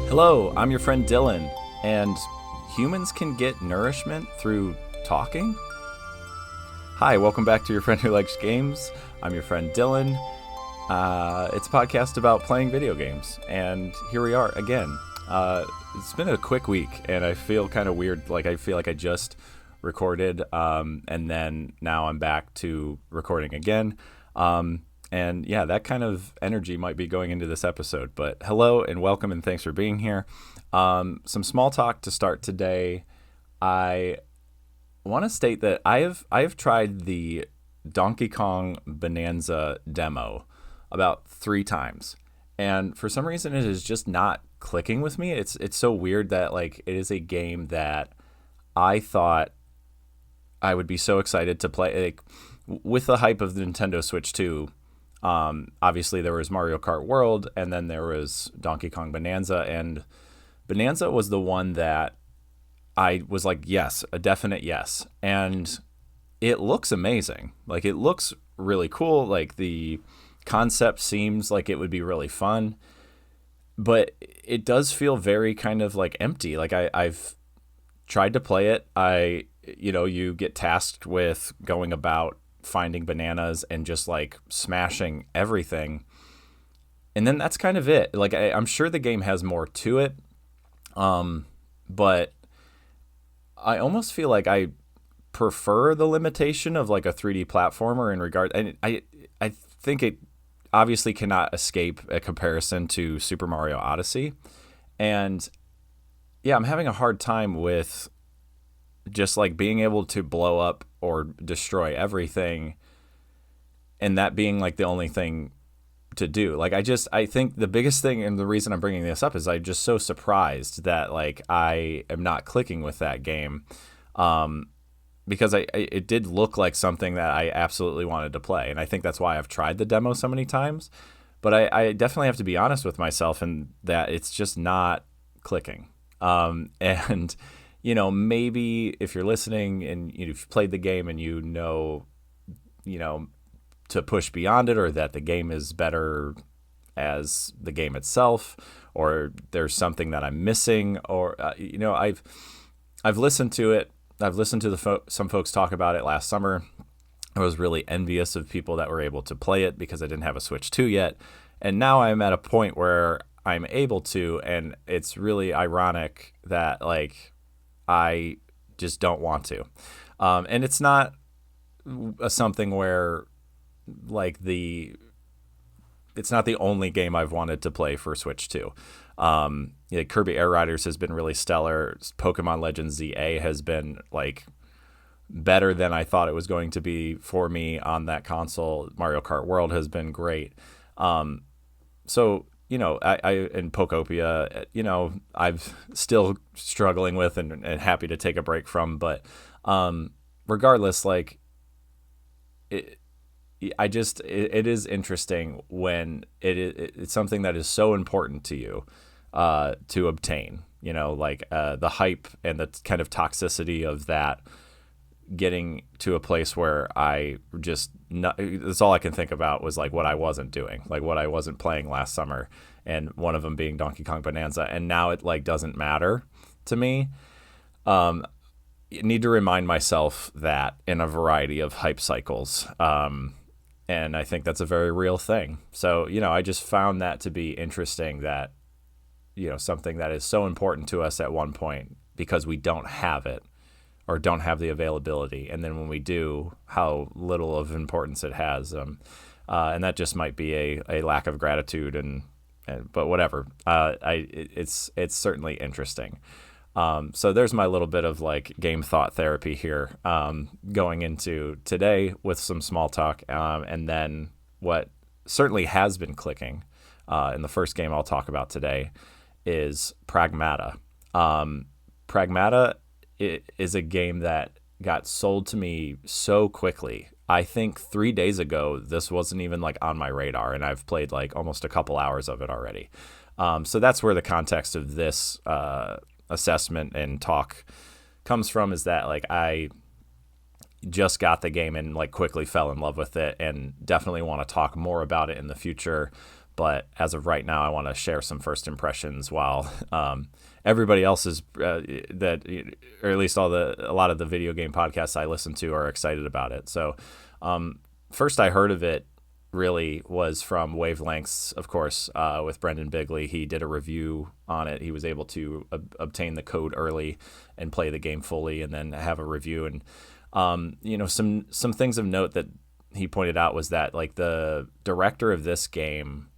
Hello, I'm your friend Dylan, and humans can get nourishment through talking? Hi, welcome back to Your Friend Who Likes Games. I'm your friend Dylan. It's a podcast about playing video games, and here we are again. It's been a quick week, and I feel kind of weird, like I feel like I just recorded, and then now I'm back to recording again. And yeah, that kind of energy might be going into this episode. But hello and welcome and thanks for being here. Some small talk to start today. I want to state that I have tried the Donkey Kong Bonanza demo about 3 times. And for some reason it is just not clicking with me. It's so weird that like it is a game that I thought I would be so excited to play, like, with the hype of the Nintendo Switch 2. Obviously there was Mario Kart World, and then there was Donkey Kong Bonanza, and Bonanza was the one that I was like, yes, a definite yes. And it looks amazing. Like, it looks really cool. Like, the concept seems like it would be really fun, but it does feel very kind of like empty. Like, I've tried to play it. You get tasked with going about finding bananas and just like smashing everything, and then that's kind of it. Like, I'm sure the game has more to it, but I almost feel like I prefer the limitation of like a 3D platformer in regard, and I think it obviously cannot escape a comparison to Super Mario Odyssey. And yeah, I'm having a hard time with just like being able to blow up or destroy everything, and that being like the only thing to do. Like, I think the biggest thing, and the reason I'm bringing this up, is I'm just so surprised that like I am not clicking with that game, because it did look like something that I absolutely wanted to play, and I think that's why I've tried the demo so many times. But I definitely have to be honest with myself, and that it's just not clicking. And maybe if you're listening and you've played the game and you know to push beyond it, or that the game is better as the game itself, or there's something that I'm missing, or I've listened to it. I've listened to some folks talk about it last summer. I was really envious of people that were able to play it because I didn't have a Switch 2 yet, and now I'm at a point where I'm able to, and it's really ironic that like I just don't want to. And it's not something where like it's not the only game I've wanted to play for Switch 2. Kirby Air Riders has been really stellar. Pokemon Legends ZA has been like better than I thought it was going to be for me on that console. Mario Kart World has been great. So I in Pokopia, I've still struggling with and happy to take a break from. But regardless, like, it is interesting when it's something that is so important to you to obtain. The hype and the kind of toxicity of that getting to a place where that's all I can think about was like what I wasn't doing, like what I wasn't playing last summer, and one of them being Donkey Kong Bonanza, and now it like doesn't matter to me. I need to remind myself that in a variety of hype cycles, and I think that's a very real thing. So I just found that to be interesting, that something that is so important to us at one point, because we don't have it or don't have the availability, and then when we do, how little of importance it has, and that just might be a lack of gratitude, but whatever. It's certainly interesting. So there's my little bit of like game thought therapy here, going into today with some small talk, and then what certainly has been clicking in the first game I'll talk about today is Pragmata. Pragmata is a game that got sold to me so quickly. I think 3 days ago, this wasn't even like on my radar, and I've played like almost a couple hours of it already. So that's where the context of this assessment and talk comes from, is that like I just got the game and like quickly fell in love with it, and definitely want to talk more about it in the future. But as of right now, I want to share some first impressions while everybody else is that, or at least a lot of the video game podcasts I listen to are excited about it. So first I heard of it really was from Wavelengths, of course, with Brendan Bigley. He did a review on it. He was able to obtain the code early and play the game fully, and then have a review. And some things of note that he pointed out was that like the director of this game,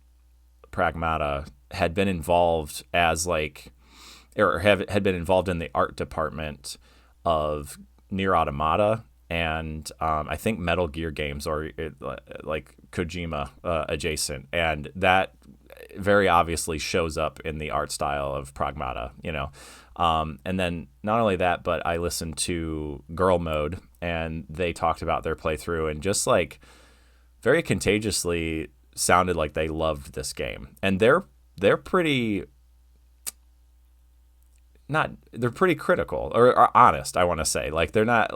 Pragmata, had been involved as like, or had been involved in the art department of Nier Automata and I think Metal Gear games, or like Kojima adjacent, and that very obviously shows up in the art style of Pragmata, and then not only that, but I listened to Girl Mode, and they talked about their playthrough, and just like very contagiously sounded like they loved this game, and they're pretty critical or honest, I want to say. Like they're not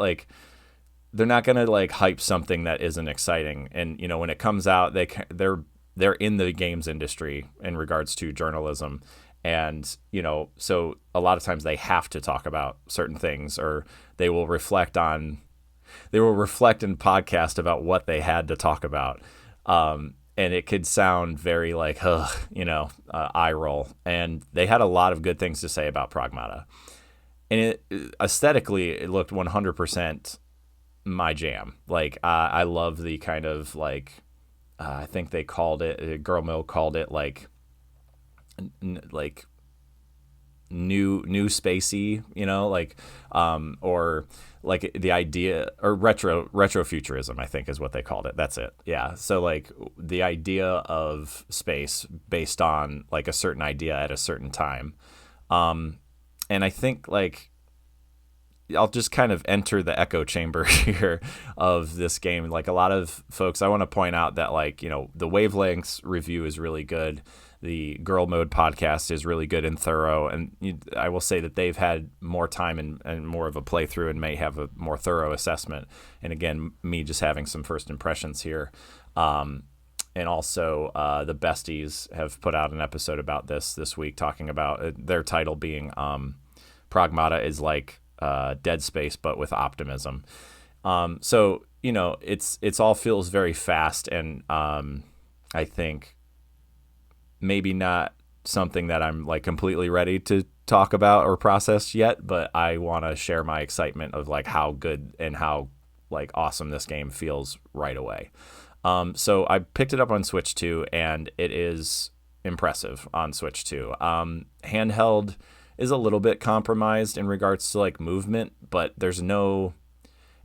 gonna like hype something that isn't exciting, and when it comes out, they're in the games industry in regards to journalism, and so a lot of times they have to talk about certain things, or they will reflect in podcast about what they had to talk about, and it could sound very like eye roll, and they had a lot of good things to say about Pragmata, and aesthetically it looked 100% my jam. Like I love the kind of like I think they called it, Girl Mill called it like new spacey, or like the idea, or retro futurism, I think is what they called it. That's it. Yeah. So like the idea of space based on like a certain idea at a certain time. And I think like I'll just kind of enter the echo chamber here of this game. Like a lot of folks, I want to point out that like, the Wavelengths review is really good. The Girl Mode podcast is really good and thorough. And I will say that they've had more time and more of a playthrough and may have a more thorough assessment. And again, me just having some first impressions here. And also the Besties have put out an episode about this week, talking about their title being Pragmata is like Dead Space, but with optimism. So it's all feels very fast, and I think maybe not something that I'm like completely ready to talk about or process yet, but I want to share my excitement of like how good and how like awesome this game feels right away. So I picked it up on Switch 2, and it is impressive on Switch 2. Handheld is a little bit compromised in regards to like movement, but there's no,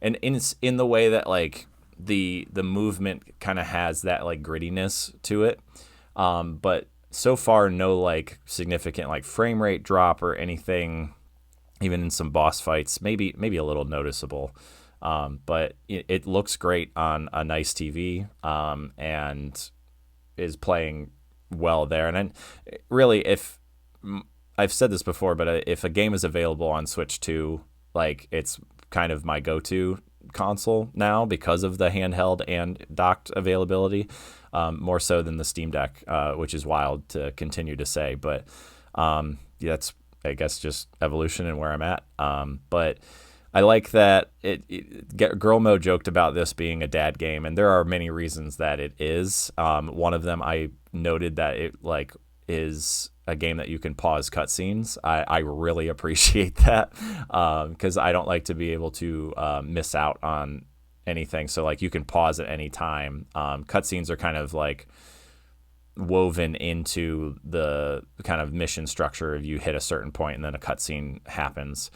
and in the way that like the movement kind of has that like grittiness to it, but so far no like significant like frame rate drop or anything, even in some boss fights, maybe a little noticeable, but it looks great on a nice TV, and is playing well there. And then really, if I've said this before, but if a game is available on Switch 2, like it's kind of my go-to console now because of the handheld and docked availability, more so than the Steam Deck, which is wild to continue to say. But that's, I guess, just evolution and where I'm at. But I like that Girl Mode joked about this being a dad game, and there are many reasons that it is. One of them, I noted that it like is a game that you can pause cutscenes. I really appreciate that, because I don't like to be able to miss out on anything. So like you can pause at any time. Cutscenes are kind of like woven into the kind of mission structure. If you hit a certain point and then a cutscene happens,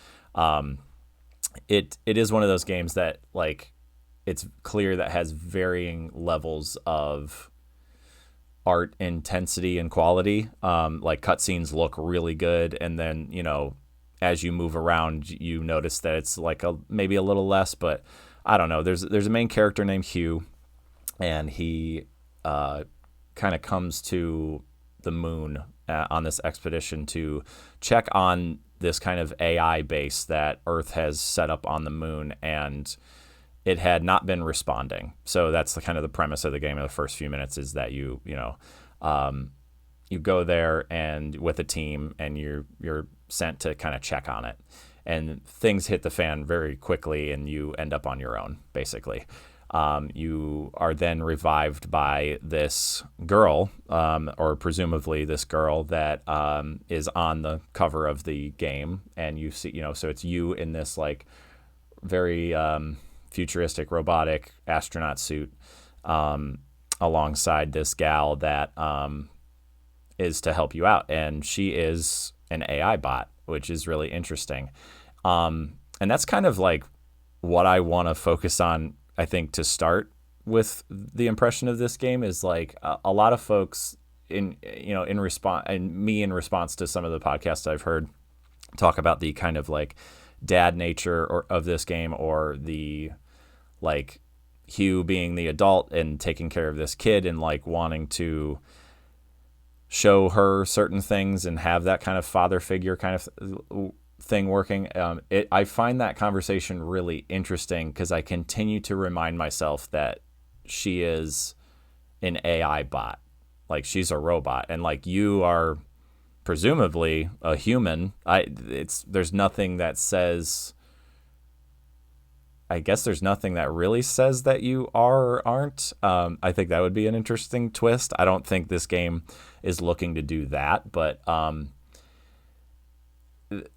it is one of those games that like it's clear that has varying levels of art intensity and quality. Like cutscenes look really good, and then as you move around, you notice that it's like maybe a little less. But I don't know. There's a main character named Hugh, and he kind of comes to the moon on this expedition to check on this kind of AI base that Earth has set up on the moon, and it had not been responding. So that's the kind of the premise of the game in the first few minutes, is that you You go there and with a team, and you're sent to kind of check on it, and things hit the fan very quickly, and you end up on your own basically. You are then revived by this girl, or presumably this girl that is on the cover of the game, and you see, so it's you in this like very futuristic robotic astronaut suit, alongside this gal that is to help you out, and she is an AI bot, which is really interesting. And that's kind of like what I want to focus on, I think, to start with the impression of this game is like a lot of folks in response, and me in response to some of the podcasts I've heard talk about the kind of like dad nature of this game, or the like Hugh being the adult and taking care of this kid and like wanting to show her certain things and have that kind of father figure kind of thing working. I find that conversation really interesting because I continue to remind myself that she is an AI bot. Like, she's a robot, and like you are presumably a human. There's nothing that says, I guess there's nothing that really says that you are or aren't. I think that would be an interesting twist. I don't think this game is looking to do that, but I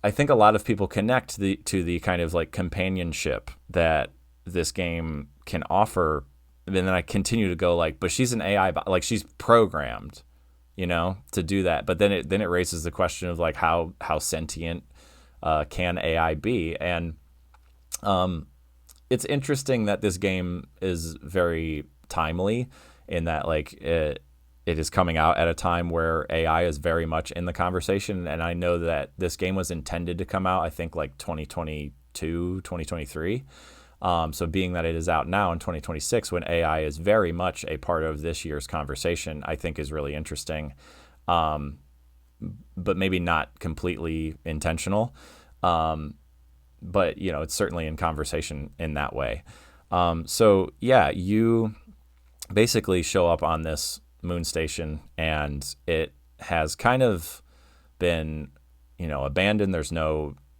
think a lot of people connect to the kind of like companionship that this game can offer. And then I continue to go like, but she's an AI bot, like she's programmed, to do that. But then it raises the question of like how sentient can AI be? And it's interesting that this game is very timely in that like it is coming out at a time where AI is very much in the conversation. And I know that this game was intended to come out, I think, like 2022, 2023. So being that it is out now in 2026, when AI is very much a part of this year's conversation, I think is really interesting, but maybe not completely intentional. But, it's certainly in conversation in that way. So, yeah, you basically show up on this moon station, and it has kind of been, abandoned.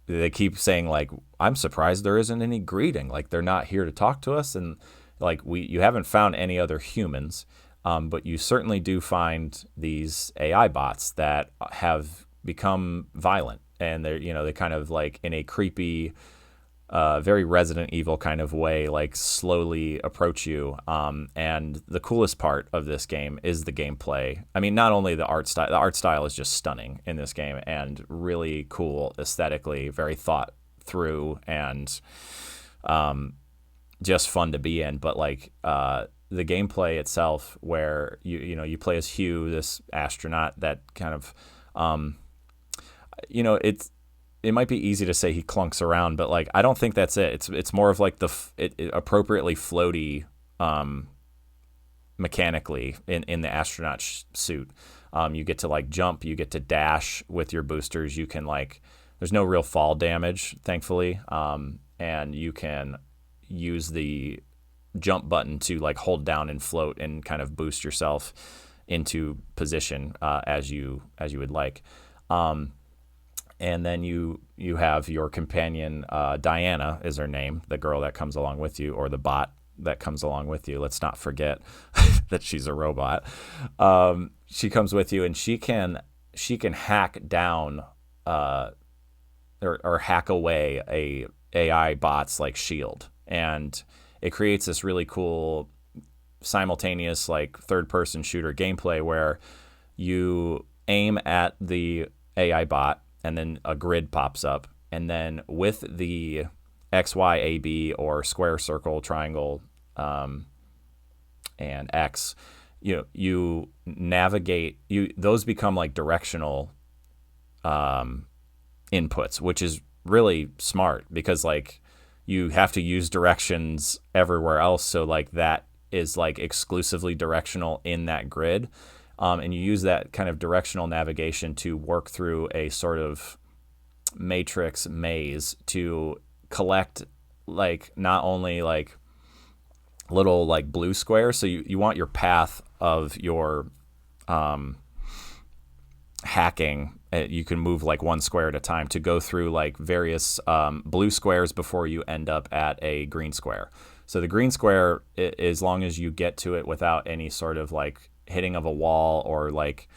They keep saying like, I'm surprised there isn't any greeting. Like, they're not here to talk to us. And like, you haven't found any other humans, but you certainly do find these AI bots that have become violent, and they kind of like in a creepy, very Resident Evil kind of way, like slowly approach you. And the coolest part of this game is the gameplay. I mean, not only the art style is just stunning in this game and really cool aesthetically, very thought through, and just fun to be in. But like the gameplay itself, where you play as Hugh, this astronaut that kind of it might be easy to say he clunks around, but like I don't think that's it. It's more of like it appropriately floaty mechanically in the astronaut suit. You get to like jump, you get to dash with your boosters. You can like, there's no real fall damage, thankfully, and you can use the jump button to like hold down and float and kind of boost yourself into position as you would like. And then you have your companion, Diana is her name, the girl that comes along with you, or the bot that comes along with you. Let's not forget that she's a robot. She comes with you, and she can hack down or hack away a AI bot's like shield, and it creates this really cool simultaneous like third person shooter gameplay where you aim at the AI bot, and then a grid pops up, and then with the X, Y, A, B, or square, circle, triangle, and X, you navigate. Those become like directional inputs, which is really smart because like you have to use directions everywhere else. So like that is like exclusively directional in that grid. And you use that kind of directional navigation to work through a sort of matrix maze to collect like not only like little like blue squares. So you want your path of your hacking. You can move like one square at a time to go through like various blue squares before you end up at a green square. So the green square, as long as you get to it without any sort of like hitting of a wall or like,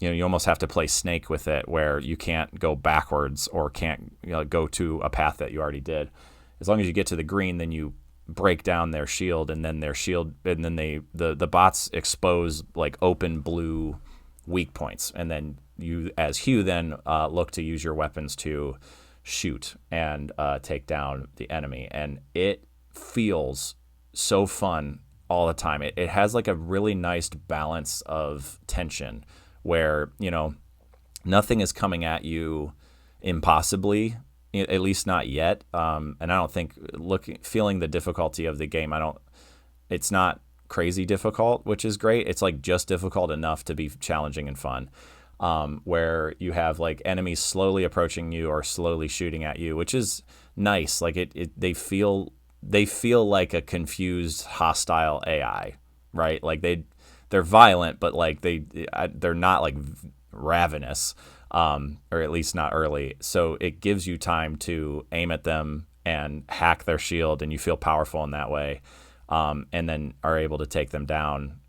you almost have to play snake with it where you can't go backwards or can't go to a path that you already did. As long as you get to the green, then you break down their shield, and then the bots expose like open blue weak points, and then you as Hugh then look to use your weapons to shoot and take down the enemy, and it feels so fun all the time. It has like a really nice balance of tension where nothing is coming at you impossibly, at least not yet. And I don't think feeling the difficulty of the game, it's not crazy difficult, which is great. It's like just difficult enough to be challenging and fun. Where you have like enemies slowly approaching you or slowly shooting at you, which is nice. Like they feel like a confused, hostile AI, right? Like they're violent, but like they're not like ravenous, or at least not early. So it gives you time to aim at them and hack their shield, and you feel powerful in that way, and then are able to take them down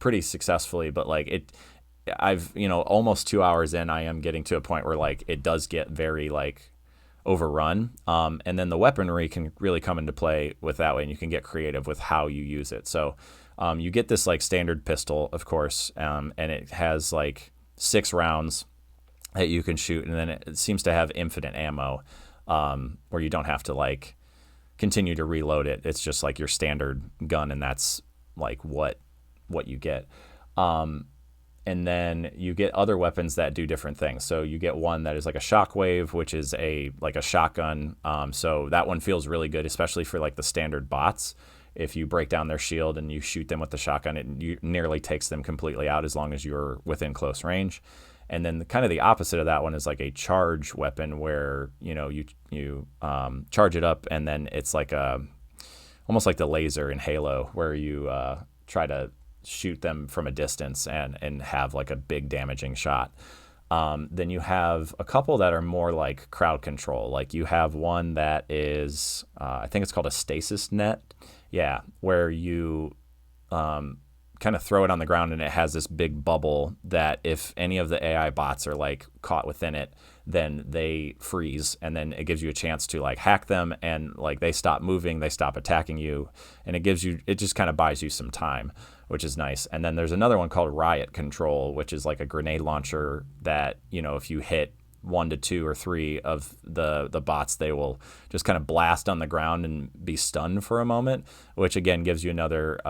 pretty successfully. But like I've almost 2 hours in, I am getting to a point where like it does get very like overrun, and then the weaponry can really come into play with that way, and you can get creative with how you use it. So you get this like standard pistol, of course, and it has like 6 rounds that you can shoot, and then it seems to have infinite ammo, where you don't have to like continue to reload it. It's just like your standard gun, and that's like what you get. And then you get other weapons that do different things. So you get one that is like a shockwave, which is like a shotgun. So that one feels really good, especially for like the standard bots. If you break down their shield and you shoot them with the shotgun, it nearly takes them completely out as long as you're within close range. And then kind of the opposite of that one is like a charge weapon, where you charge it up, and then it's like almost like the laser in Halo, where you try to shoot them from a distance and have like a big damaging shot. Then you have a couple that are more like crowd control. Like you have one that is, I think it's called a stasis net. Yeah, where you kind of throw it on the ground, and it has this big bubble that if any of the AI bots are like caught within it, then they freeze, and then it gives you a chance to like hack them, and like they stop moving, they stop attacking you, and it just kind of buys you some time, which is nice. And then there's another one called riot control, which is like a grenade launcher that if you hit 1 to 2 or 3 of the bots, they will just kind of blast on the ground and be stunned for a moment, which again gives you another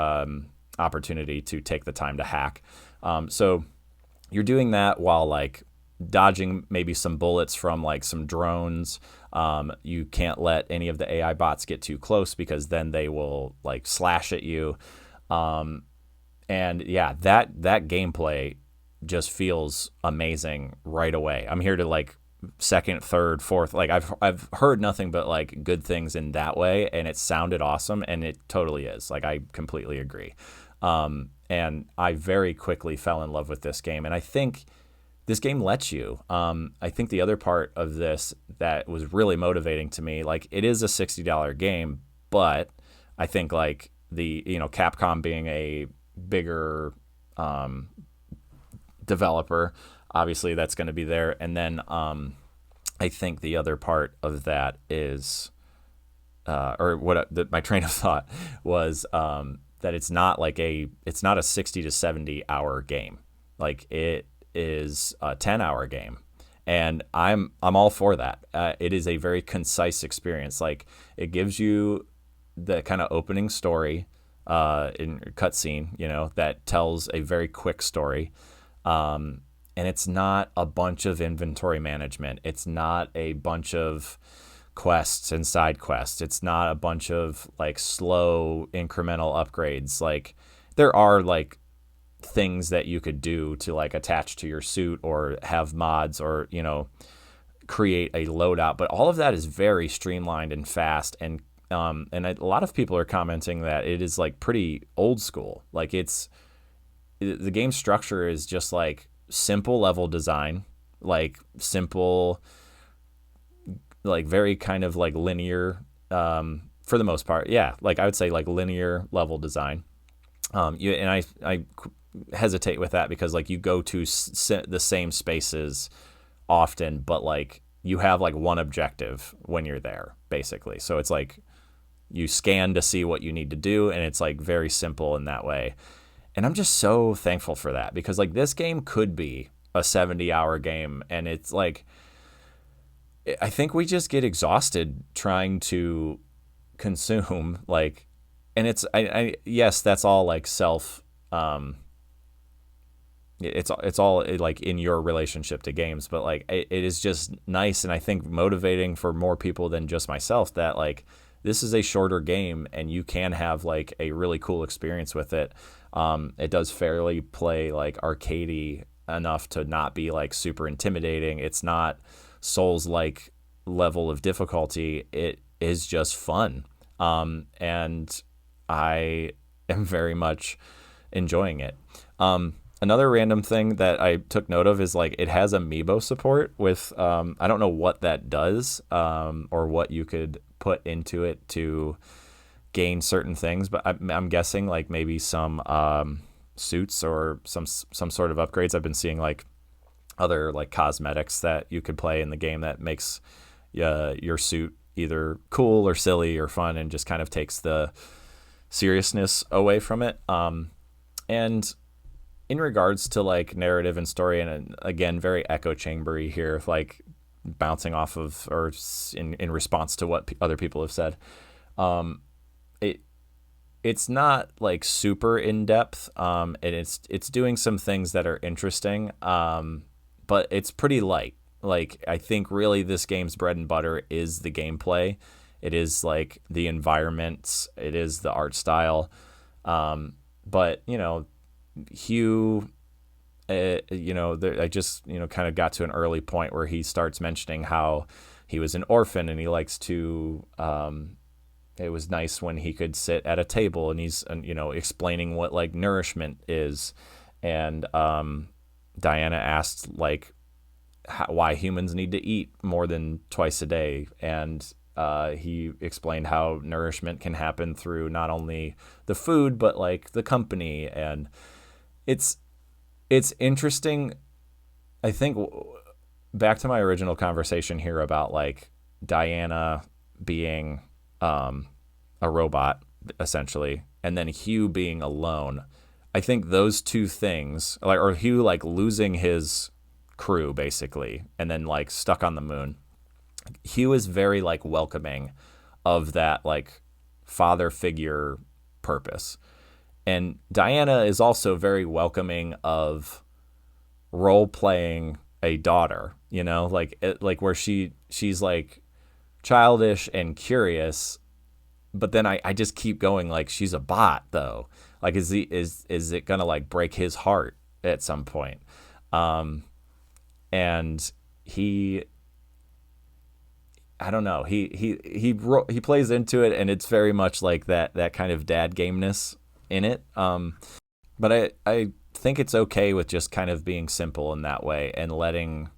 opportunity to take the time to hack. So you're doing that while like dodging maybe some bullets from like some drones. You can't let any of the AI bots get too close, because then they will like slash at you. And yeah, that gameplay just feels amazing right away. I'm here to like second, third, fourth. Like I've heard nothing but like good things in that way, and it sounded awesome, and it totally is. Like I completely agree. And I very quickly fell in love with this game, and I think this game lets you. I think the other part of this that was really motivating to me, like it is a $60 game, but I think like the Capcom being a bigger developer, obviously that's going to be there. And then I think the other part of that is, my train of thought was that it's not a 60 to 70 hour game. Like it is a 10-hour game, and I'm all for that. It is a very concise experience. Like it gives you the kind of opening story in cutscene, that tells a very quick story. And it's not a bunch of inventory management. It's not a bunch of quests and side quests. It's not a bunch of like slow incremental upgrades. Like there are like things that you could do to like attach to your suit or have mods or, create a loadout, but all of that is very streamlined and fast. And a lot of people are commenting that it is like pretty old school. Like it's the game structure is just like simple level design, like simple, like very kind of like linear, for the most part. Yeah, like I would say like linear level design. I hesitate with that because like you go to the same spaces often, but like you have like one objective when you're there, basically. So it's like you scan to see what you need to do, and it's like very simple in that way. And I'm just so thankful for that because like this game could be a 70-hour game, and it's like I think we just get exhausted trying to consume like, and I yes, that's all like self, it's all like in your relationship to games, but like it is just nice and I think motivating for more people than just myself that like this is a shorter game and you can have like a really cool experience with it. It does fairly play like arcadey enough to not be like super intimidating. It's not Souls like level of difficulty. It is just fun. And I am very much enjoying it. Another random thing that I took note of is like it has amiibo support with I don't know what that does, or what you could put into it to gain certain things, but I'm guessing like maybe some suits or some sort of upgrades. I've been seeing like other like cosmetics that you could play in the game that makes your suit either cool or silly or fun and just kind of takes the seriousness away from it. And in regards to like narrative and story, and again, very echo chambery here, like bouncing off of or in response to what other people have said. It it's not like super in depth, and it's doing some things that are interesting, but it's pretty light. Like I think really this game's bread and butter is the gameplay. It is like the environments. It is the art style. But you know, Hugh, I just kind of got to an early point where he starts mentioning how he was an orphan and he likes to. It was nice when he could sit at a table and he's explaining what like nourishment is, and Diana asked like why humans need to eat more than twice a day, and he explained how nourishment can happen through not only the food but like the company, and it's interesting. I think back to my original conversation here about like Diana being a robot essentially, and then Hugh being alone. I think those two things, like, or Hugh like losing his crew basically, and then like stuck on the moon. Hugh is very like welcoming of that like father figure purpose. And Diana is also very welcoming of role playing a daughter, like where she's like childish and curious, but then I just keep going like she's a bot though. Like is it gonna like break his heart at some point? And he, I don't know, he plays into it, and it's very much like that kind of dad gameness in it. But I think it's okay with just kind of being simple in that way and letting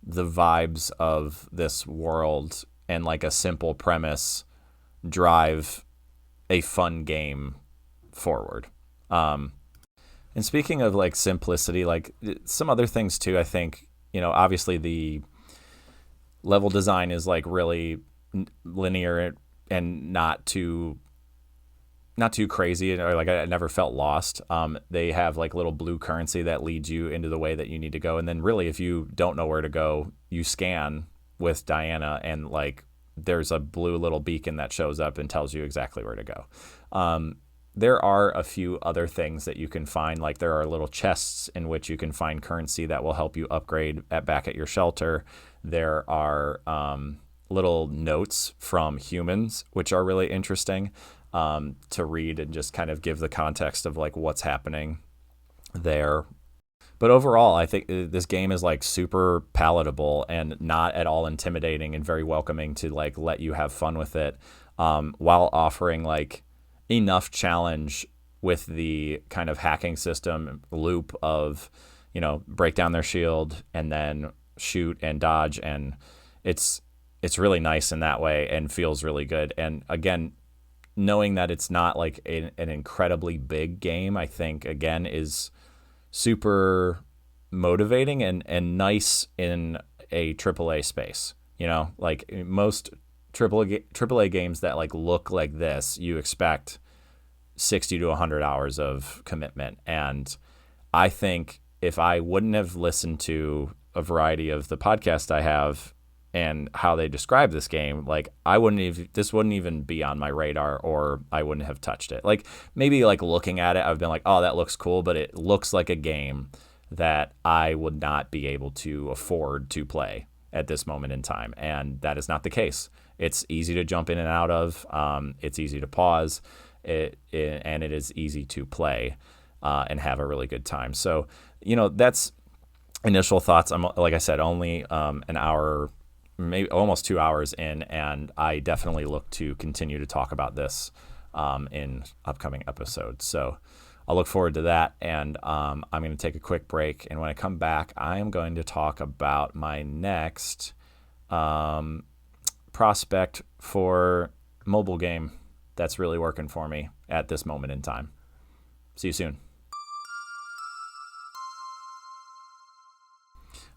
the vibes of this world and like a simple premise drive a fun game forward. And speaking of like simplicity, like some other things too, I think, obviously the level design is like really linear and not too crazy, or like I never felt lost. They have like little blue currency that leads you into the way that you need to go. And then really, if you don't know where to go, you scan with Diana and like there's a blue little beacon that shows up and tells you exactly where to go. There are a few other things that you can find, like there are little chests in which you can find currency that will help you upgrade back at your shelter. There are little notes from humans, which are really interesting to read and just kind of give the context of like what's happening there. But overall, I think this game is like super palatable and not at all intimidating and very welcoming to like let you have fun with it, while offering like enough challenge with the kind of hacking system loop of, break down their shield and then shoot and dodge, and it's really nice in that way and feels really good. And again, knowing that it's not like an incredibly big game, I think again is super motivating and nice in a AAA space. Like most AAA games that like look like this, you expect 60 to 100 hours of commitment. And I think if I wouldn't have listened to a variety of the podcasts I have and how they describe this game, like this wouldn't even be on my radar, or I wouldn't have touched it. Like maybe like looking at it, I've been like, oh, that looks cool, but it looks like a game that I would not be able to afford to play at this moment in time. And that is not the case. It's easy to jump in and out of. It's easy to pause. And it is easy to play and have a really good time. So, that's initial thoughts. I'm, like I said, only an hour, maybe almost 2 hours in, and I definitely look to continue to talk about this in upcoming episodes. So I'll look forward to that, and I'm going to take a quick break, and when I come back, I am going to talk about my next prospect for mobile game that's really working for me at this moment in time. See you soon.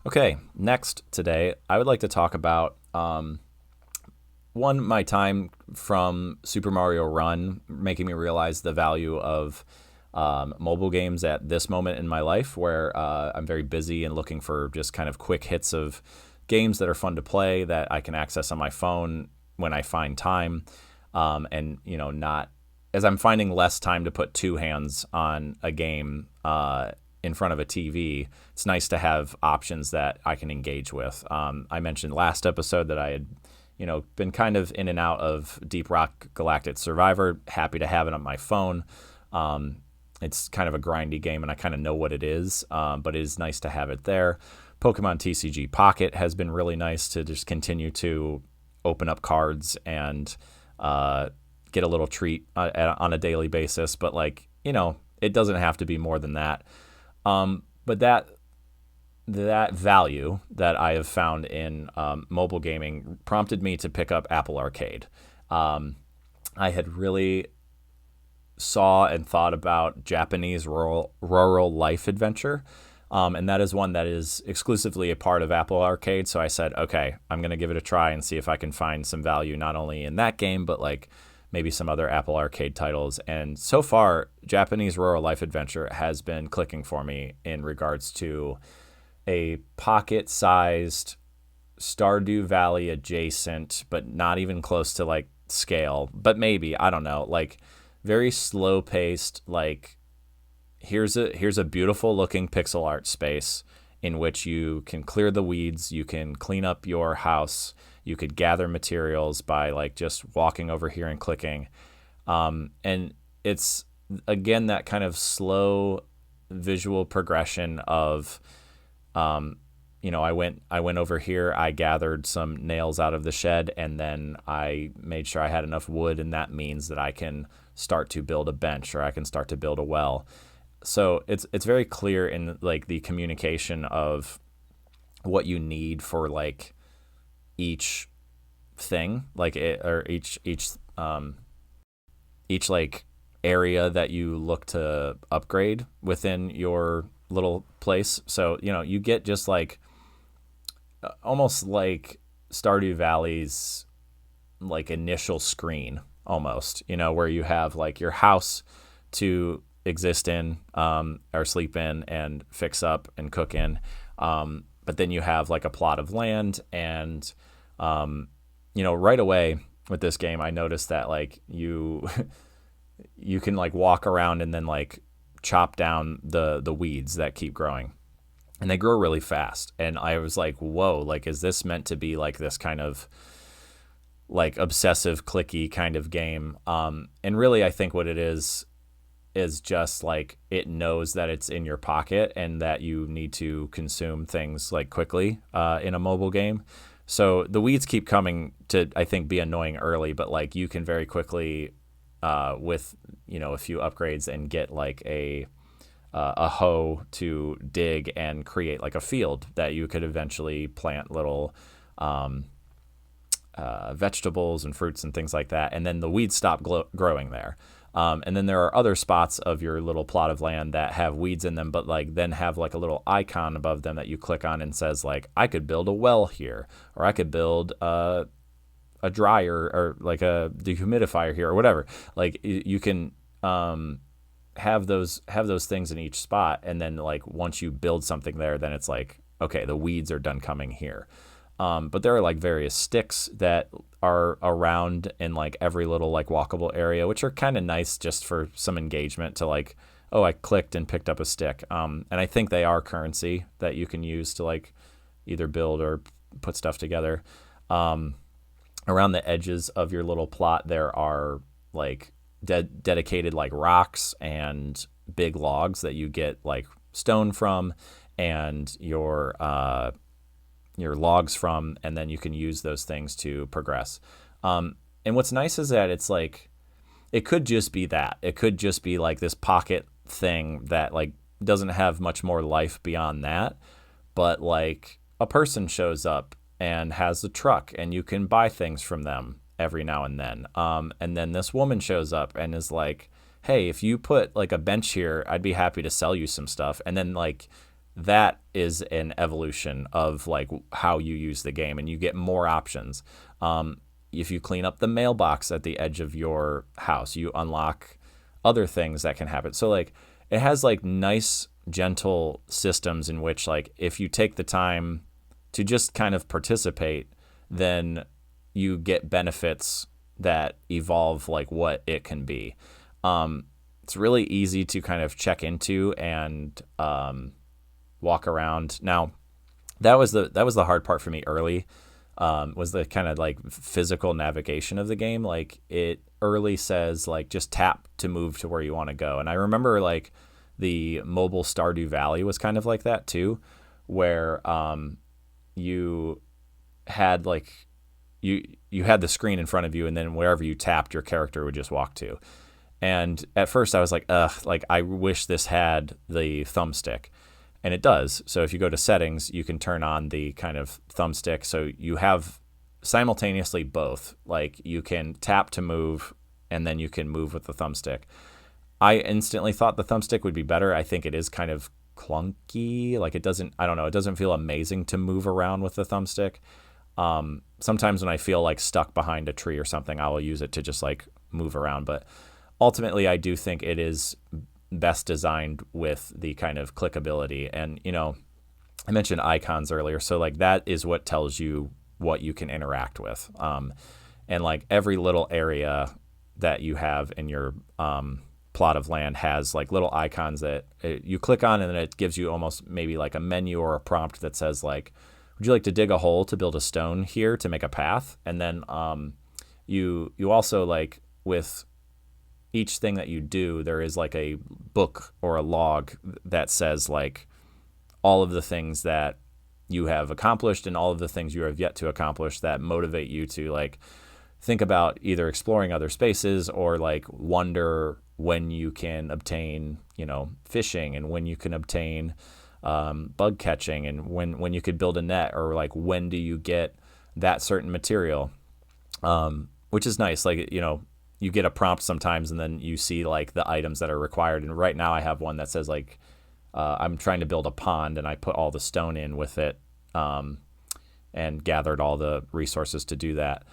Okay, next today, I would like to talk about my time from Super Mario Run, making me realize the value of mobile games at this moment in my life, where I'm very busy and looking for just kind of quick hits of games that are fun to play that I can access on my phone when I find time. And not as I'm finding less time to put two hands on a game in front of a TV, it's nice to have options that I can engage with. I mentioned last episode that I had, been kind of in and out of Deep Rock Galactic Survivor. Happy to have it on my phone. It's kind of a grindy game, and I kind of know what it is, but it is nice to have it there. Pokemon TCG Pocket has been really nice to just continue to open up cards and get a little treat on a daily basis. But it doesn't have to be more than that. But that value that I have found in mobile gaming prompted me to pick up Apple Arcade. I had really saw and thought about Japanese rural life adventure, and that is one that is exclusively a part of Apple Arcade. So I said, okay, I'm going to give it a try and see if I can find some value not only in that game, but maybe some other Apple Arcade titles. And so far, Japanese Rural Life Adventure has been clicking for me in regards to a pocket-sized Stardew Valley adjacent, but not even close to scale, but maybe, I don't know, very slow-paced, here's a beautiful looking pixel art space in which you can clear the weeds, you can clean up your house, you could gather materials by just walking over here and clicking. And it's, again, that kind of slow visual progression of, I went over here, I gathered some nails out of the shed, and then I made sure I had enough wood, and that means that I can start to build a bench, or I can start to build a well. So it's very clear in the communication of what you need for each thing, or each area that you look to upgrade within your little place. So you get just almost like Stardew Valley's initial screen almost, where you have your house to exist in, or sleep in and fix up and cook in, but then you have a plot of land, and right away with this game I noticed that you can walk around and then chop down the weeds that keep growing, and they grow really fast. And I was like, whoa, is this meant to be this kind of obsessive clicky kind of game? And really I think what it is just it knows that it's in your pocket and that you need to consume things quickly in a mobile game. So the weeds keep coming to, I think, be annoying early, but you can very quickly with a few upgrades and get like a hoe to dig and create like a field that you could eventually plant little vegetables and fruits and things like that, and then the weeds stop growing there. And then there are other spots of your little plot of land that have weeds in them, but like then have like a little icon above them that you click on and says like, I could build a well here, or I could build a dryer or like a dehumidifier here or whatever. Like you can have those things in each spot, and then like once you build something there, then it's like, okay, the weeds are done coming here. But there are like various sticks that are around in like every little like walkable area, which are kind of nice just for some engagement to like, oh, I clicked and picked up a stick. And I think they are currency that you can use to like either build or put stuff together. Around the edges of your little plot, there are like dedicated like rocks and big logs that you get like stone from, and your logs from, and then you can use those things to progress. And what's nice is that it's like, it could just be that. It could just be like this pocket thing that like doesn't have much more life beyond that. But like a person shows up and has a truck, and you can buy things from them every now and then. And then this woman shows up and is like, hey, if you put like a bench here, I'd be happy to sell you some stuff. And then like, that is an evolution of like how you use the game, and you get more options. If you clean up the mailbox at the edge of your house, you unlock other things that can happen. So like it has like nice, gentle systems in which like if you take the time to just kind of participate, then you get benefits that evolve like what it can be. It's really easy to kind of check into and walk around. Now, that was the hard part for me early, was the kind of like physical navigation of the game. Like it early says like just tap to move to where you want to go. And I remember like the mobile Stardew Valley was kind of like that too, where you had like you had the screen in front of you, and then wherever you tapped, your character would just walk to. And at first I was like, like I wish this had the thumbstick. And it does. So if you go to settings, you can turn on the kind of thumbstick. So you have simultaneously both. Like you can tap to move, and then you can move with the thumbstick. I instantly thought the thumbstick would be better. I think it is kind of clunky. Like it doesn't feel amazing to move around with the thumbstick. Sometimes when I feel like stuck behind a tree or something, I will use it to just like move around. But ultimately, I do think it is best designed with the kind of clickability. And I mentioned icons earlier, so like that is what tells you what you can interact with. And like every little area that you have in your plot of land has like little icons that you click on, and then it gives you almost maybe like a menu or a prompt that says like, would you like to dig a hole to build a stone here to make a path? And then you also like with each thing that you do, there is like a book or a log that says like all of the things that you have accomplished and all of the things you have yet to accomplish that motivate you to like think about either exploring other spaces or like wonder when you can obtain, fishing, and when you can obtain bug catching, and when you could build a net, or like when do you get that certain material, which is nice. Like, you get a prompt sometimes, and then you see like the items that are required. And right now I have one that says like, I'm trying to build a pond, and I put all the stone in with it, and gathered all the resources to do that.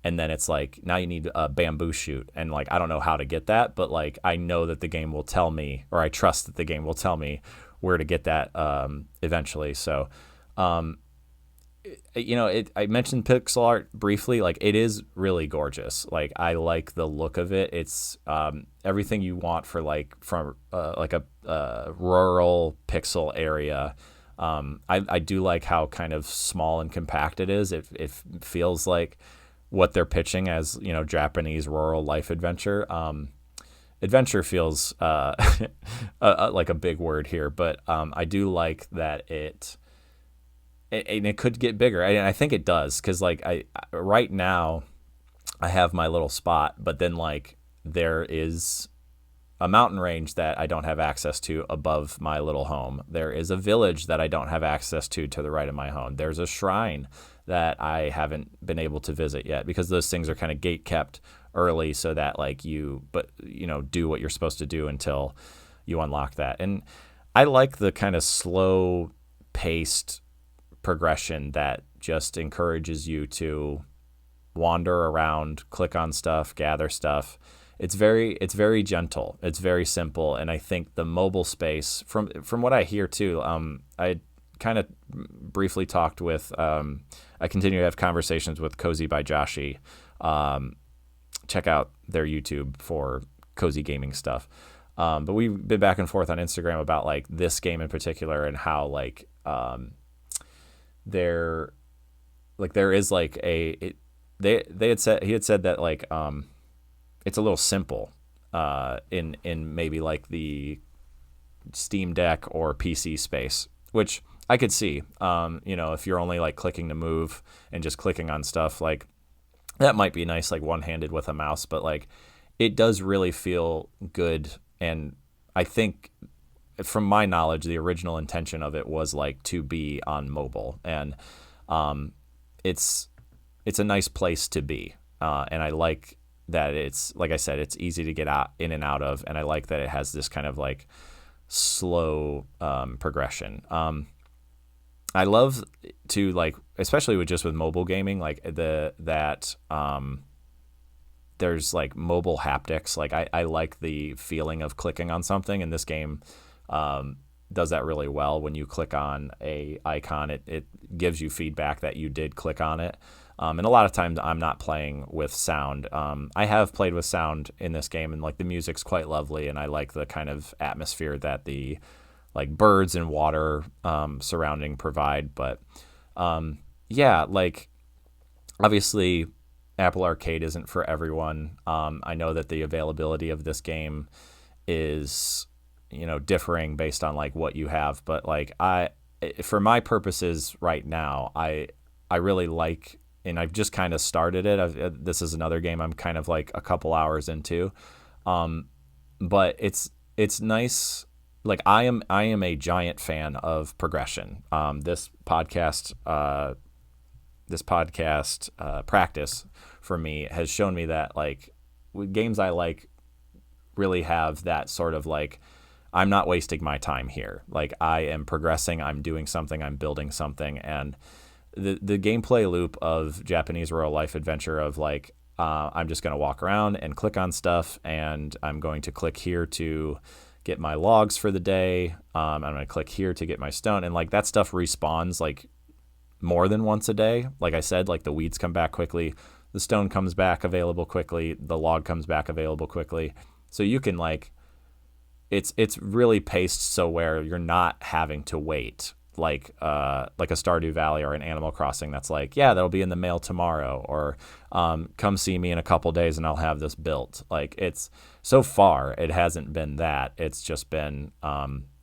And then it's like, now you need a bamboo shoot. And like, I don't know how to get that, but like, I know that the game will tell me, or I trust that the game will tell me where to get that eventually. So, I mentioned pixel art briefly. Like it is really gorgeous. Like I like the look of it. It's everything you want for like from like a rural pixel area. I do like how kind of small and compact it is. It feels like what they're pitching as Japanese rural life adventure. Adventure feels like a big word here, but I do like that it could get bigger, and I think it does, because like I right now I have my little spot, but then like there is a mountain range that I don't have access to above my little home. There is a village that I don't have access to the right of my home. There's a shrine that I haven't been able to visit yet because those things are kind of gate kept early so that like do what you're supposed to do until you unlock that. And I like the kind of slow paced progression that just encourages you to wander around, click on stuff, gather stuff. It's very gentle. It's very simple, and I think the mobile space, from what I hear too, I kind of briefly talked with. I continue to have conversations with Cozy by Joshi. Check out their YouTube for cozy gaming stuff. But we've been back and forth on Instagram about like this game in particular and how like there is like they had said he had said that like it's a little simple in maybe like the Steam Deck or PC space, which I could see. If you're only like clicking to move and just clicking on stuff, like that might be nice, like one-handed with a mouse, but like it does really feel good. And I think from my knowledge, the original intention of it was like to be on mobile, and it's a nice place to be. And I like that it's, like I said, it's easy to get out in and out of, and I like that it has this kind of like slow progression. I love to like, especially with mobile gaming, like there's like mobile haptics. Like I like the feeling of clicking on something, and this game does that really well. When you click on a icon, it gives you feedback that you did click on it. And a lot of times I'm not playing with sound. I have played with sound in this game, and like the music's quite lovely, and I like the kind of atmosphere that the like birds and water surrounding provide. But yeah, like obviously Apple Arcade isn't for everyone. I know that the availability of this game is differing based on like what you have, but like for my purposes right now, I really like. And I've just kind of started it. This is another game I'm kind of like a couple hours into, but it's nice. Like I am a giant fan of progression. This podcast practice for me has shown me that like games I like really have that sort of like, I'm not wasting my time here. Like I am progressing. I'm doing something. I'm building something, and the gameplay loop of Japanese Rural Life Adventure of like I'm just going to walk around and click on stuff, and I'm going to click here to get my logs for the day. I'm going to click here to get my stone, and like that stuff respawns like more than once a day. Like I said, like the weeds come back quickly, the stone comes back available quickly, the log comes back available quickly. So you can like it's really paced so where you're not having to wait like a Stardew Valley or an Animal Crossing that's like, yeah, that'll be in the mail tomorrow, or come see me in a couple days and I'll have this built. Like it's so far it hasn't been that. It's just been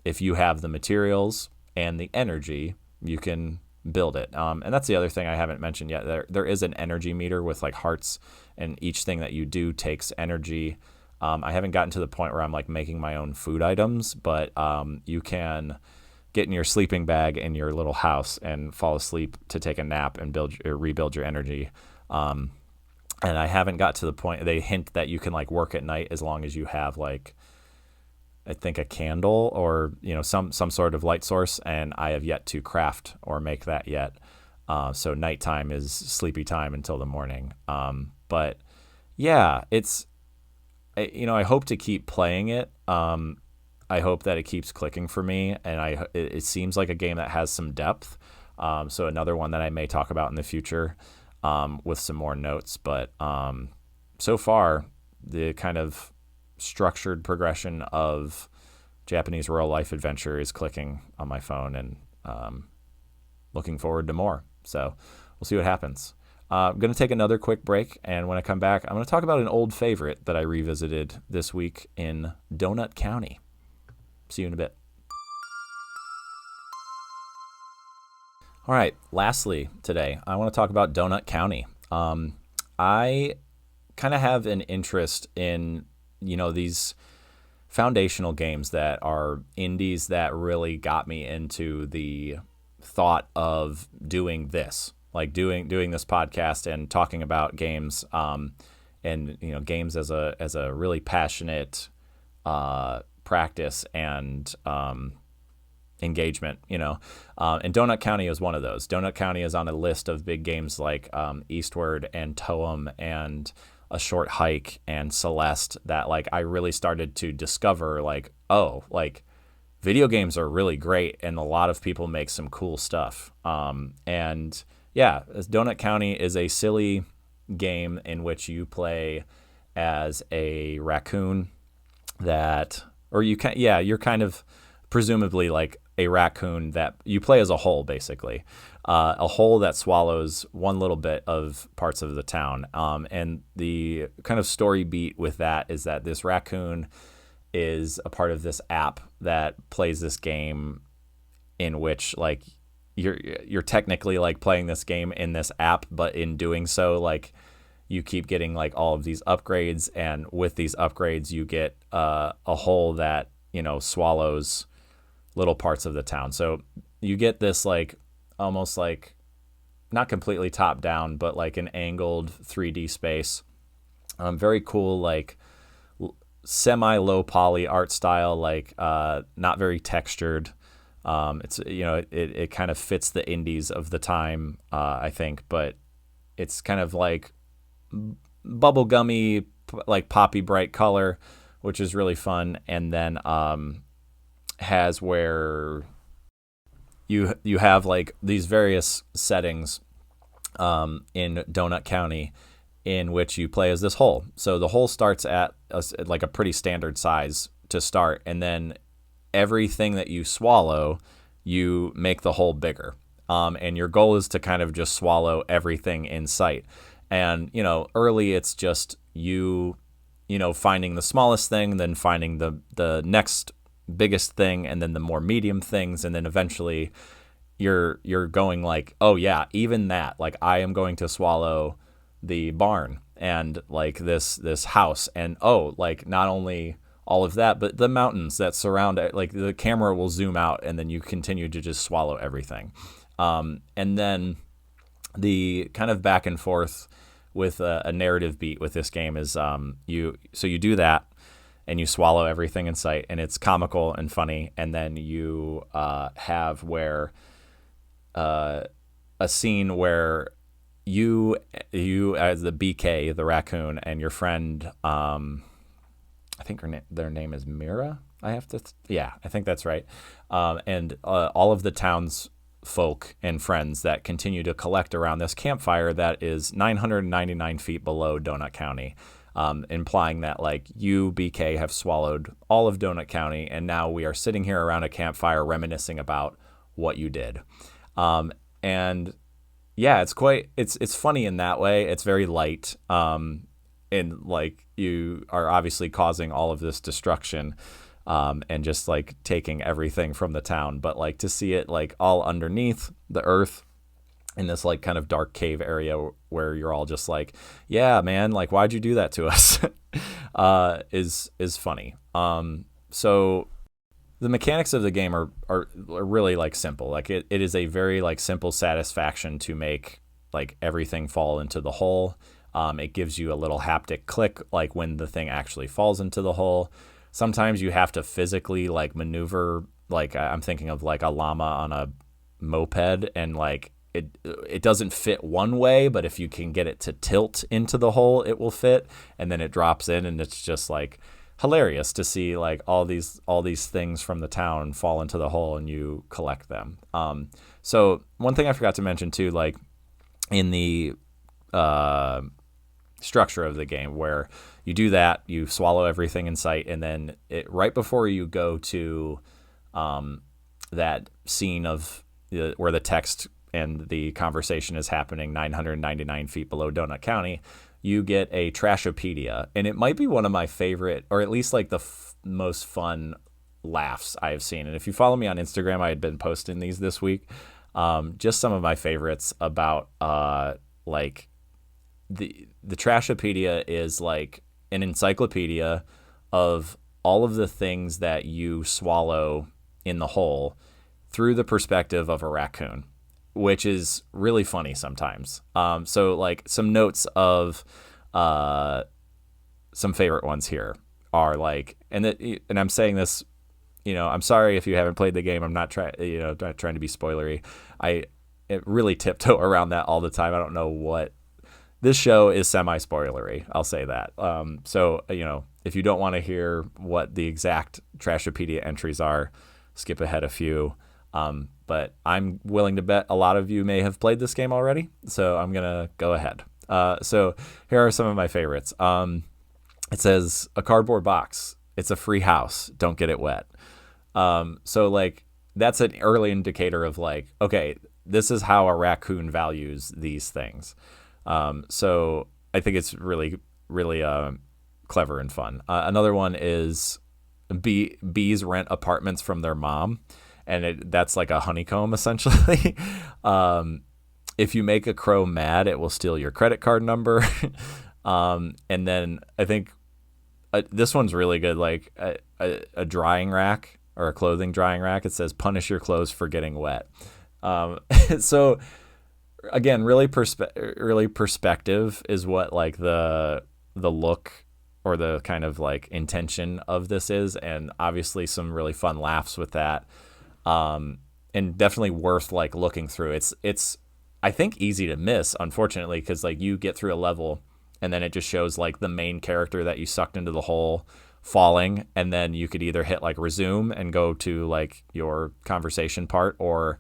if you have the materials and the energy, you can build it. And that's the other thing I haven't mentioned yet. There is an energy meter with like hearts, and each thing that you do takes energy. I haven't gotten to the point where I'm like making my own food items, but you can get in your sleeping bag in your little house and fall asleep to take a nap and rebuild your energy. And I haven't got to the point. They hint that you can like work at night as long as you have like, I think a candle or some sort of light source, and I have yet to craft or make that yet. So nighttime is sleepy time until the morning. But yeah, it's I hope to keep playing it. I hope that it keeps clicking for me, and it seems like a game that has some depth. So another one that I may talk about in the future with some more notes. But so far, the kind of structured progression of Japanese Rural Life Adventure is clicking on my phone, and looking forward to more. So we'll see what happens. I'm going to take another quick break, and when I come back, I'm going to talk about an old favorite that I revisited this week in Donut County. See you in a bit. All right, lastly today, I want to talk about Donut County. I kind of have an interest in these foundational games that are indies that really got me into the thought of doing this, like doing this podcast and talking about games, and games as a really passionate practice and engagement. And Donut County is one of those. Donut County is on a list of big games like Eastward and Toem and A Short Hike and Celeste that like I really started to discover like, oh, like video games are really great and a lot of people make some cool stuff. And yeah, Donut County is a silly game in which you play as a raccoon you're kind of presumably like a raccoon that you play as a whole, basically. A whole that swallows one little bit of parts of the town. And the kind of story beat with that is that this raccoon is a part of this app that plays this game in which like you're technically like playing this game in this app, but in doing so, like you keep getting like all of these upgrades, and with these upgrades you get a whole that swallows little parts of the town. So you get this like almost like not completely top down, but like an angled 3D space. Very cool, like semi low poly art style, like not very textured. It's it kind of fits the indies of the time, I think, but it's kind of like bubblegummy, like poppy bright color, which is really fun. And then has where you have like these various settings in Donut County in which you play as this whole. So the whole starts at like a pretty standard size to start, and then everything that you swallow, you make the whole bigger. And your goal is to kind of just swallow everything in sight. And, early it's just you finding the smallest thing, then finding the next biggest thing, and then the more medium things. And then eventually you're going like, oh yeah, even that, like I am going to swallow the barn and like this house. And oh, like not only all of that, but the mountains that surround it, like the camera will zoom out and then you continue to just swallow everything. And then the kind of back and forth with a narrative beat with this game is you do that and you swallow everything in sight, and it's comical and funny. And then you have where a scene where you as the BK, the raccoon, and your friend, I think their name is Mira. I think that's right. And all of the townsfolk and friends that continue to collect around this campfire that is 999 feet below Donut County, implying that like you, BK, have swallowed all of Donut County, and now we are sitting here around a campfire reminiscing about what you did. And yeah, it's funny in that way. It's very light. And like you are obviously causing all of this destruction, and just like taking everything from the town. But like to see it like all underneath the earth in this like kind of dark cave area where you're all just like, yeah, man, like why'd you do that to us? is funny. So the mechanics of the game are really like simple. Like it is a very like simple satisfaction to make like everything fall into the hole. It gives you a little haptic click like when the thing actually falls into the hole. Sometimes you have to physically like maneuver, like I'm thinking of like a llama on a moped, and like it doesn't fit one way, but if you can get it to tilt into the hole, it will fit, and then it drops in, and it's just like hilarious to see like all these things from the town fall into the hole and you collect them. So one thing I forgot to mention too, like in the structure of the game, where you do that, you swallow everything in sight, and then right before you go to that scene of where the text and the conversation is happening 999 feet below Donut County, you get a Trashopedia. And it might be one of my favorite, or at least like the most fun laughs I've seen. And if you follow me on Instagram, I had been posting these this week. Just some of my favorites about like the Trashopedia is like an encyclopedia of all of the things that you swallow in the hole through the perspective of a raccoon, which is really funny sometimes. So like some notes of some favorite ones here are like, and I'm saying this, I'm sorry if you haven't played the game. I'm not trying, not trying to be spoilery. It really tiptoe around that all the time. I don't know what this show is semi-spoilery. I'll say that. So if you don't want to hear what the exact Trashopedia entries are, skip ahead a few. But I'm willing to bet a lot of you may have played this game already, so I'm gonna go ahead. So here are some of my favorites. It says a cardboard box. It's a free house. Don't get it wet. So like that's an early indicator of like, okay, this is how a raccoon values these things. So I think it's really, really clever and fun. Another one is bees rent apartments from their mom, and that's like a honeycomb essentially. If you make a crow mad, it will steal your credit card number. And then I think this one's really good, like a drying rack or a clothing drying rack. It says punish your clothes for getting wet. So again, really perspective is what like the look or the kind of like intention of this is, and obviously some really fun laughs with that, and definitely worth like looking through. It's I think easy to miss, unfortunately, because like you get through a level and then it just shows like the main character that you sucked into the hole falling, and then you could either hit like resume and go to like your conversation part, or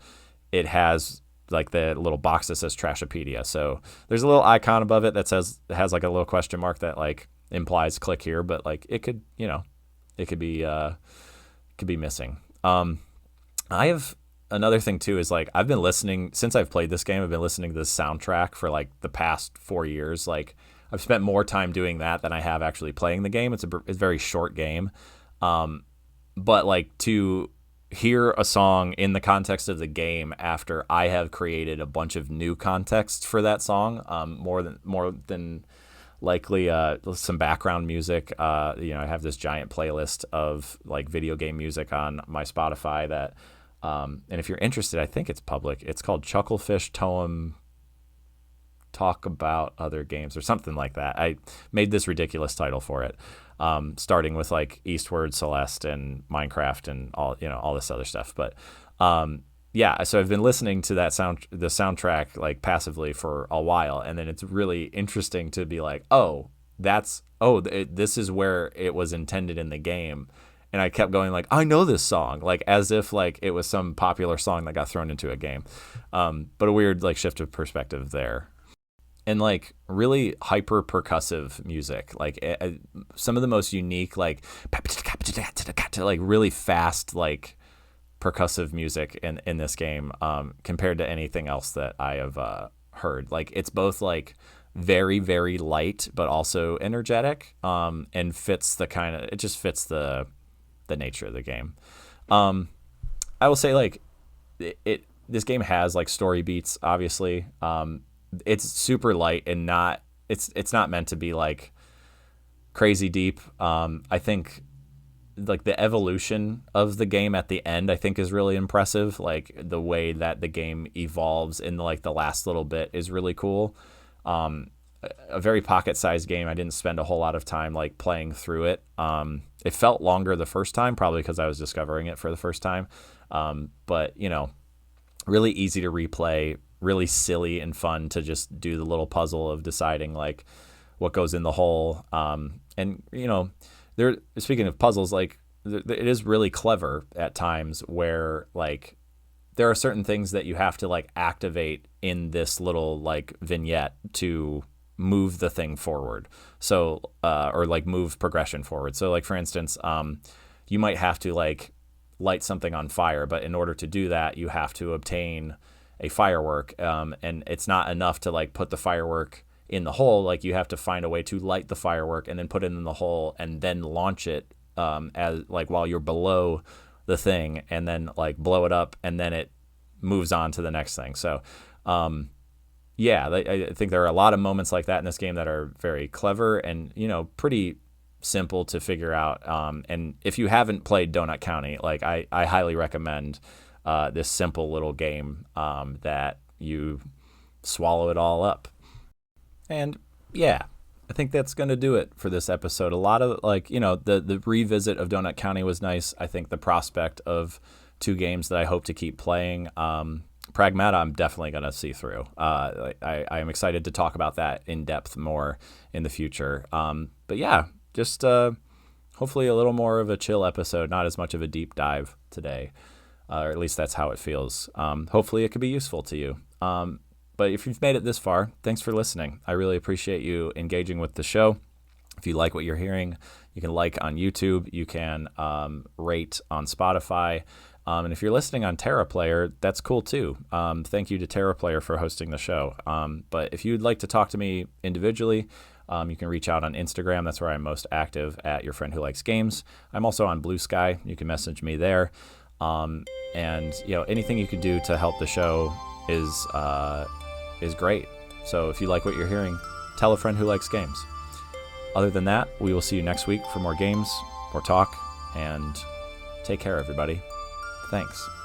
it has like the little box that says Trashopedia. So there's a little icon above it that has like a little question mark that like implies click here, but like it could, it could be missing. I have another thing too is like I've been listening since I've played this game. I've been listening to this soundtrack for like the past 4 years. Like I've spent more time doing that than I have actually playing the game. It's a very short game, but like to hear a song in the context of the game after I have created a bunch of new context for that song, more than likely some background music. I have this giant playlist of like video game music on my Spotify that, and if you're interested, I think it's public. It's called Chucklefish Toem Talk About Other Games or something like that. I made this ridiculous title for it, starting with like Eastward, Celeste, and Minecraft, and all this other stuff. But so I've been listening to the soundtrack like passively for a while, and then it's really interesting to be like, this is where it was intended in the game. And I kept going like, I know this song, like as if like it was some popular song that got thrown into a game. But a weird like shift of perspective there. And like really hyper percussive music, like some of the most unique, like really fast, like percussive music in this game, compared to anything else that I have heard. Like it's both like very, very light, but also energetic, and fits the nature of the game. I will say like this game has like story beats, obviously. It's super light and it's not meant to be like crazy deep. I think like the evolution of the game at the end, I think is really impressive. Like the way that the game evolves in like the last little bit is really cool. A very pocket-sized game. I didn't spend a whole lot of time like playing through it. It felt longer the first time, probably because I was discovering it for the first time. But really easy to replay, really silly and fun to just do the little puzzle of deciding like what goes in the hole. And there, speaking of puzzles, like it is really clever at times where like there are certain things that you have to like activate in this little like vignette to move the thing forward. So, or like move progression forward. So like, for instance, you might have to like light something on fire, but in order to do that, you have to obtain a firework. And it's not enough to like put the firework in the hole. Like you have to find a way to light the firework and then put it in the hole and then launch it, as like while you're below the thing, and then like blow it up, and then it moves on to the next thing. So, I think there are a lot of moments like that in this game that are very clever and, pretty simple to figure out. And if you haven't played Donut County, like I highly recommend this simple little game that you swallow it all up. And yeah, I think that's going to do it for this episode. A lot of the revisit of Donut County was nice. I think the prospect of two games that I hope to keep playing. Pragmata, I'm definitely going to see through. I am excited to talk about that in depth more in the future. But yeah, just hopefully a little more of a chill episode, not as much of a deep dive today, or at least that's how it feels. Hopefully it could be useful to you. But if you've made it this far, thanks for listening. I really appreciate you engaging with the show. If you like what you're hearing, you can like on YouTube. You can rate on Spotify. And if you're listening on TerraPlayer, that's cool too. Thank you to TerraPlayer for hosting the show. But if you'd like to talk to me individually, you can reach out on Instagram. That's where I'm most active, at Your Friend Who Likes Games. I'm also on Blue Sky. You can message me there. And anything you can do to help the show is great. So if you like what you're hearing, tell a friend who likes games. Other than that, we will see you next week for more games, more talk, and take care, everybody. Thanks.